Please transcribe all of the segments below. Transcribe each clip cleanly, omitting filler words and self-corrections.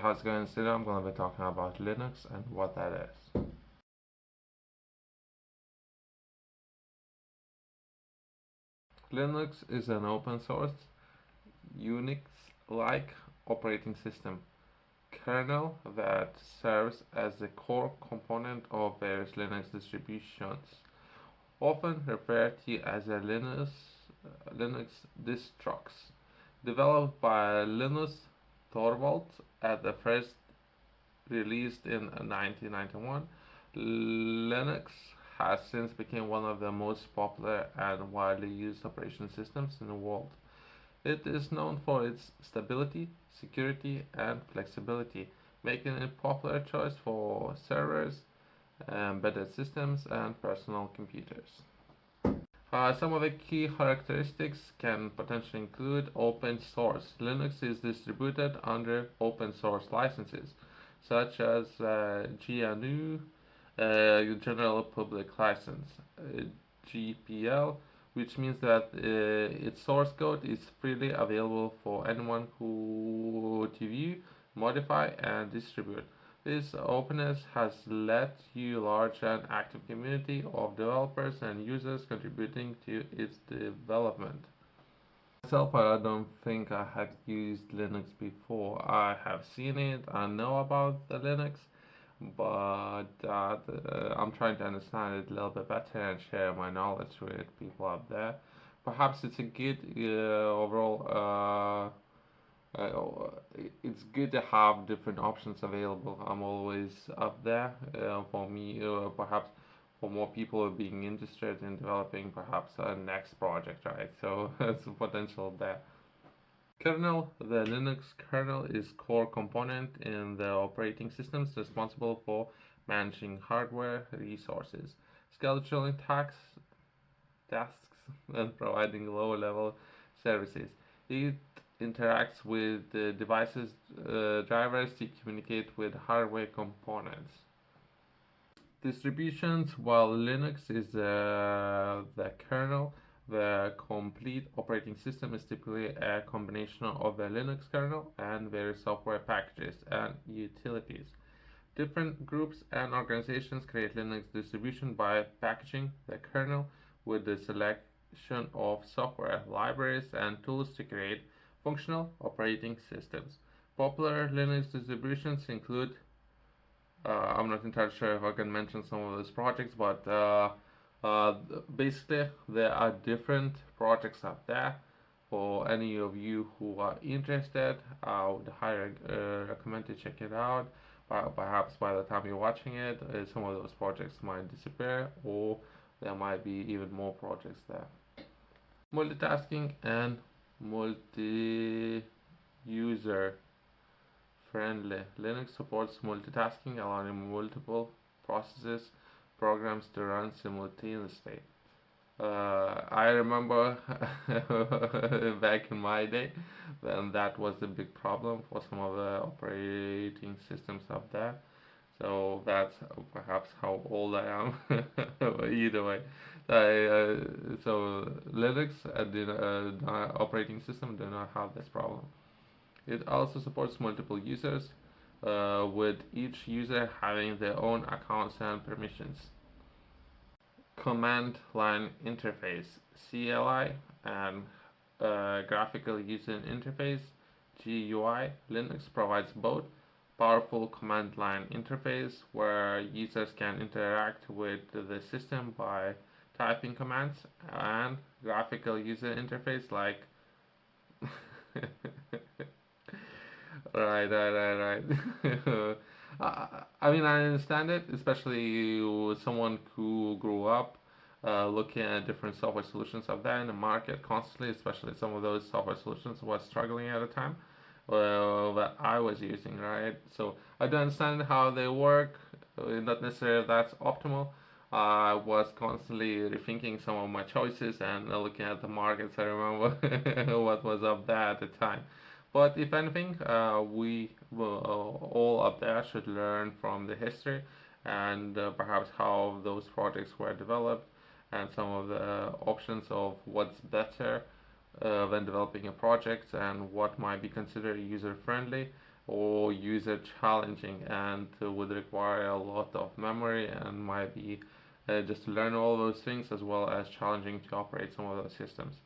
how's it going? Today I'm going to be talking about Linux and what that is. Linux is an open source, Unix-like operating system kernel that serves as the core component of various Linux distributions, often referred to as a Linux distros. Developed by Linus Torvalds at the first released in 1991, Linux has since become one of the most popular and widely used operating systems in the world. It is known for its stability, security, and flexibility, making it a popular choice for servers, embedded systems, and personal computers. Some of the key characteristics can potentially include open source. Linux is distributed under open source licenses, such as GNU, General Public License, GPL, which means that its source code is freely available for anyone who to view, modify, and distribute. This openness has led to a large and active community of developers and users contributing to its development. Myself, I don't think I had used Linux before. I have seen it, I know about the Linux, but I'm trying to understand it a little bit better and share my knowledge with people out there. Perhaps it's a good overall. It's good to have different options available. I'm always up there. For me, perhaps for more people being interested in developing perhaps a next project, right? So there's a potential there. Kernel, the Linux kernel is core component in the operating systems responsible for managing hardware resources, scheduling tasks, and providing lower-level services. It interacts with the device's drivers to communicate with hardware components. Distributions, while Linux is the kernel, the complete operating system is typically a combination of the Linux kernel and various software packages and utilities. Different groups and organizations create Linux distribution by packaging the kernel with the selection of software libraries and tools to create functional operating systems. Popular Linux distributions include I'm not entirely sure if I can mention some of those projects, but basically there are different projects out there. For any of you who are interested, I would highly recommend to check it out. Perhaps by the time you're watching it, some of those projects might disappear, or there might be even more projects there. Multitasking and multi-user friendly. Linux supports multitasking, allowing multiple processes, programs to run simultaneously. I remember back in my day when that was a big problem for some of the operating systems up there. So that's perhaps how old I am. Either way, so Linux operating system do not have this problem. It also supports multiple users, with each user having their own accounts and permissions. Command line interface (CLI) and graphical user interface (GUI). Linux provides both powerful command line interface where users can interact with the system by typing commands, and graphical user interface like right. I mean, I understand it, especially with someone who grew up looking at different software solutions out there in the market constantly, especially some of those software solutions was struggling at a time that I was using, right? So I do understand how they work, not necessarily that's optimal. I was constantly rethinking some of my choices and looking at the markets. I remember what was up there at the time. But if anything, we all up there should learn from the history and perhaps how those projects were developed and some of the options of what's better when developing a project and what might be considered user friendly or user challenging, and would require a lot of memory and might be just to learn all those things, as well as challenging to operate some of those systems.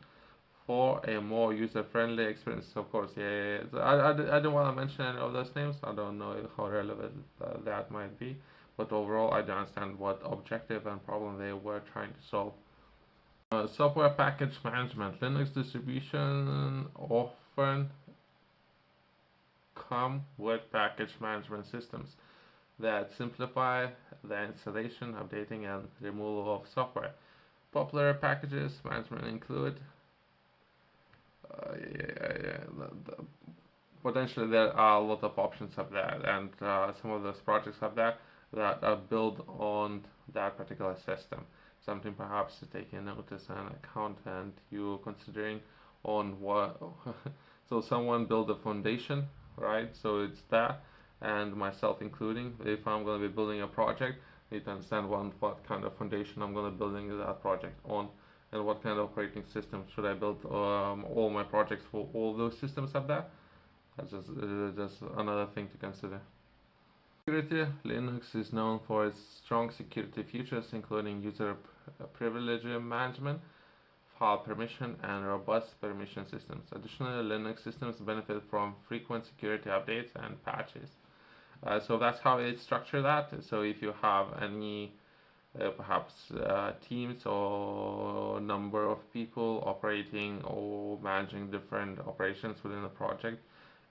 For a more user-friendly experience, of course, yeah. I don't want to mention any of those names. I don't know how relevant that might be, but overall, I do understand what objective and problem they were trying to solve. Software package management. Linux distribution often come with package management systems that simplify the installation, updating, and removal of software. Popular packages management include potentially there are a lot of options up there, and some of those projects up there that are built on that particular system. Something perhaps to take in notice and account, and you considering on what. So someone built a foundation, right? So it's that, and myself including. If I'm going to be building a project, I need to understand what kind of foundation I'm going to be building that project on, and what kind of operating system should I build all my projects for all those systems up there. That's just another thing to consider. Security. Linux is known for its strong security features, including user privilege management, file permission, and robust permission systems. Additionally, Linux systems benefit from frequent security updates and patches. So that's how it structured that. So if you have any perhaps teams or number of people operating or managing different operations within a project,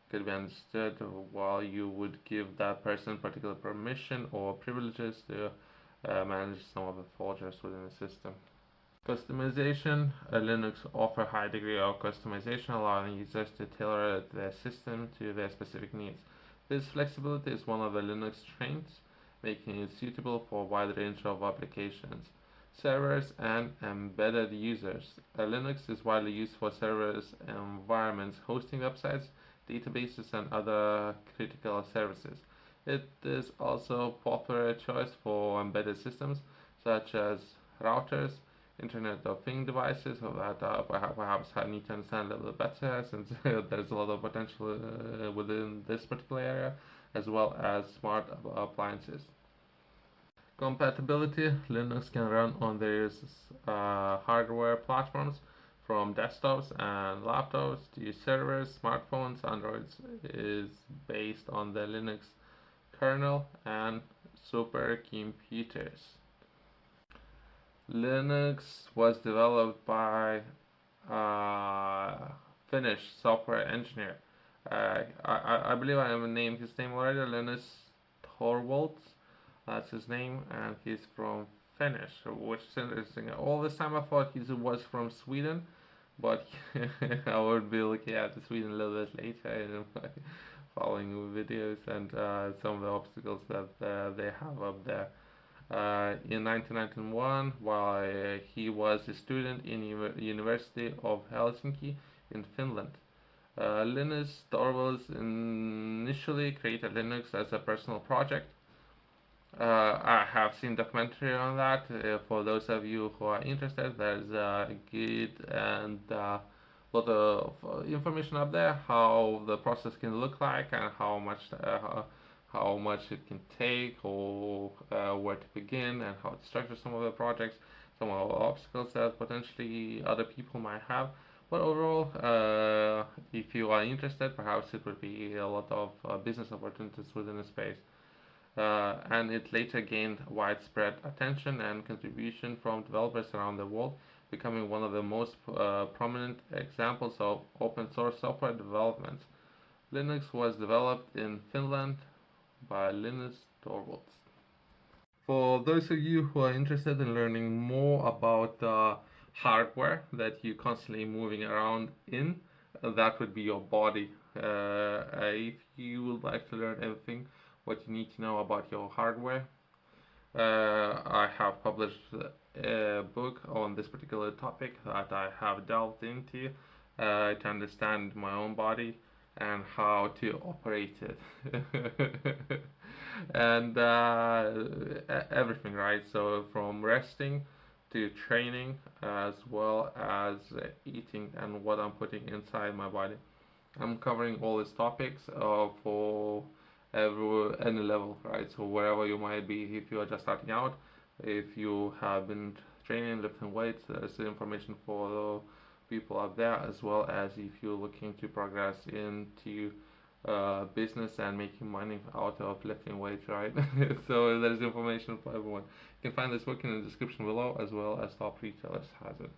could be understood while you would give that person particular permission or privileges to manage some of the folders within the system. Customization. Linux offers a high degree of customization, allowing users to tailor their system to their specific needs. This flexibility is one of the Linux strengths, making it suitable for a wide range of applications. Servers and embedded users. Linux is widely used for servers environments, hosting websites, databases, and other critical services. It is also a popular choice for embedded systems such as routers, Internet of Things devices, so that perhaps I need to understand a little bit better, since there's a lot of potential within this particular area, as well as smart appliances. Compatibility. Linux can run on various hardware platforms, from desktops and laptops to servers, smartphones. Android is based on the Linux kernel and supercomputers. Linux was developed by Finnish software engineer. I believe I have named his name already, Linus Torvalds. That's his name, and he's from Finnish, which is interesting. All this time I thought he was from Sweden, but I would be looking at Sweden a little bit later following videos and some of the obstacles that they have up there. In 1991, while he was a student in University of Helsinki in Finland. Linus Torvalds initially created Linux as a personal project. I have seen documentary on that. For those of you who are interested, there's a good and lot of information up there, how the process can look like and how much it can take, or where to begin, and how to structure some of the projects, some of the obstacles that potentially other people might have. But overall, if you are interested, perhaps it would be a lot of business opportunities within the space. And it later gained widespread attention and contribution from developers around the world, becoming one of the most prominent examples of open source software development. Linux was developed in Finland by Linus Torvalds. For those of you who are interested in learning more about the hardware that you're constantly moving around in, that would be your body. If you would like to learn everything what you need to know about your hardware, I have published a book on this particular topic that I have delved into to understand my own body and how to operate it. And everything, right? So from resting to training, as well as eating and what I'm putting inside my body. I'm covering all these topics for any level, right? So wherever you might be, if you are just starting out, if you have been training, lifting weights, there's information for the people out there, as well as if you're looking to progress into business and making money out of lifting weights, right? So there's information for everyone. You can find this book in the description below, as well as Top Retailers has it.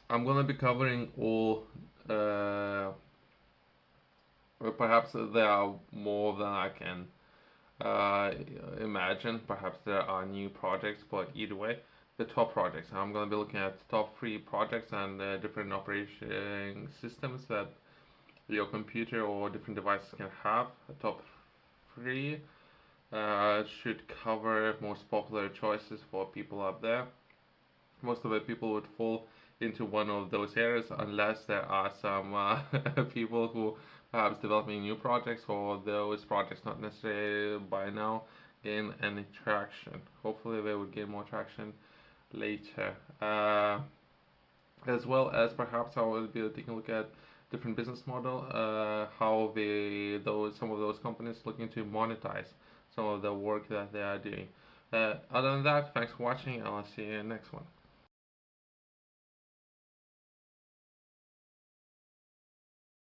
I'm gonna be covering all. Perhaps there are more than I can uh, imagine. Perhaps there are new projects, but either way, the top projects. I'm going to be looking at the top 3 projects and different operating systems that your computer or different devices can have. The top 3 should cover most popular choices for people out there. Most of the people would fall into one of those areas unless there are some people who perhaps developing new projects or those projects not necessarily by now gain any traction. Hopefully they would gain more traction later. As well as perhaps I will be taking a look at different business model, how those some of those companies looking to monetize some of the work that they are doing. Other than that, thanks for watching, and I'll see you in the next one.